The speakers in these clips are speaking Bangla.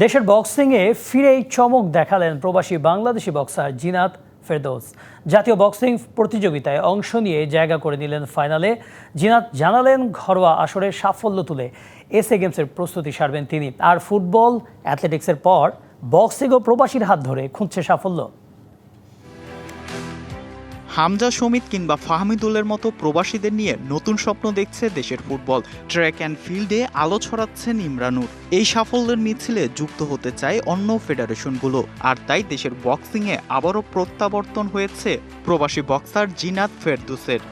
দেশের বক্সিংয়ে ফিরেই চমক দেখালেন প্রবাসী বাংলাদেশি বক্সার জিনাত ফেরদৌস। জাতীয় বক্সিং প্রতিযোগিতায় অংশ নিয়ে জায়গা করে নিলেন ফাইনালে। জিনাত জানালেন ঘরোয়া আসরে সাফল্য তুলে এসএ গেমসের প্রস্তুতি সারবেন তিনি। আর ফুটবল, অ্যাথলেটিক্সের পর বক্সিংও প্রবাসীর হাত ধরে খুঁজছে সাফল্য। হামজা সমিত কিংবা ফাহমিদুলের মতো প্রবাসীদের নিয়ে নতুন স্বপ্ন দেখছে দেশের ফুটবল। ট্র্যাক অ্যান্ড ফিল্ডে আলো ছড়াচ্ছেন ইমরানুর। এই সাফল্যের মিছিলে যুক্ত হতে চায় অন্য ফেডারেশনগুলো। আর তাই দেশের বক্সিংয়ে আবারও প্রত্যাবর্তন হয়েছে প্রবাসী বক্সার জিনাত ফেরদৌসের।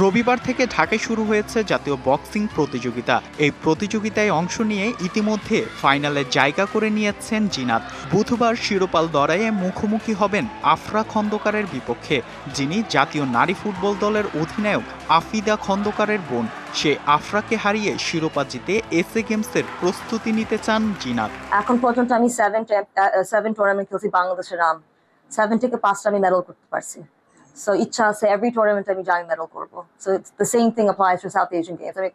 রবিবার থেকে ঢাকায় শুরু হয়েছে জাতীয় বক্সিং প্রতিযোগিতা। এই প্রতিযোগিতায় অংশ নিয়ে ইতিমধ্যে ফাইনালে জায়গা করে নিয়েছেন জিনাত। বুধবার শিরোপাল লড়াইয়ে মুখোমুখি হবেন আফরা খন্দকারের বিপক্ষে, যিনি জাতীয় নারী ফুটবল দলের অধিনায়ক আফিদা খন্দকারের বোন। সে আফরাকে হারিয়ে শিরোপা জিতে এসএ গেমসের প্রস্তুতি নিতে চান জিনাত। এখন পর্যন্ত আমি 7 টুর্নামেন্ট খেলছি বাংলাদেশের নাম। 7 থেকে 5টা আমি মেডেল করতে পারছি। So ইচ্ছা আছে every tournament আমি যাই মেডেল করব। So it's the same thing applies for South Asian Games. আমি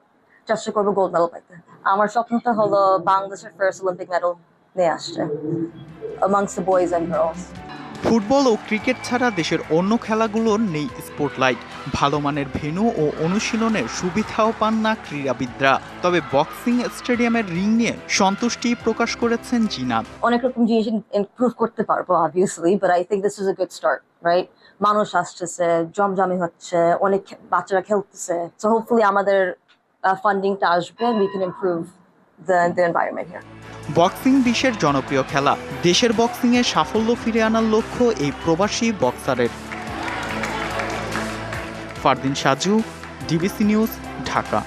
চেষ্টা করব গোল্ড মেডেল পাইতে। আমার স্বপ্নটা হলো বাংলাদেশের ফার্স্ট অলিম্পিক মেডেল নিয়ে আসছে amongst the boys and girls. Football ও ক্রিকেট ছাড়া দেশের অন্য খেলাগুলোর নেই স্পটলাইট। ভালো মানের ভেন্যু ও অনুশীলনের সুবিধাও পান না ক্রীড়াবিদরা। তবে বক্সিং স্টেডিয়ামের রিং নিয়ে সন্তুষ্টি প্রকাশ করেছেন জিনাত। অনেক রকম জিনিস ইমপ্রুভ করতে পারবো obviously, but I think this is a good start, right? মানুষ আসছে, জমজমি হচ্ছে, অনেক বাচ্চারা খেলতেছে। So hopefully আমাদের ফান্ডিংটা আসবে, we can improve the environment here. Boxing বিশ্বের জনপ্রিয় খেলা। দেশের বক্সিংয়ে সাফল্য ফিরে আনার লক্ষ্য এই প্রবাসী বক্সারের। Fardin Saju, DBC news, Dhaka.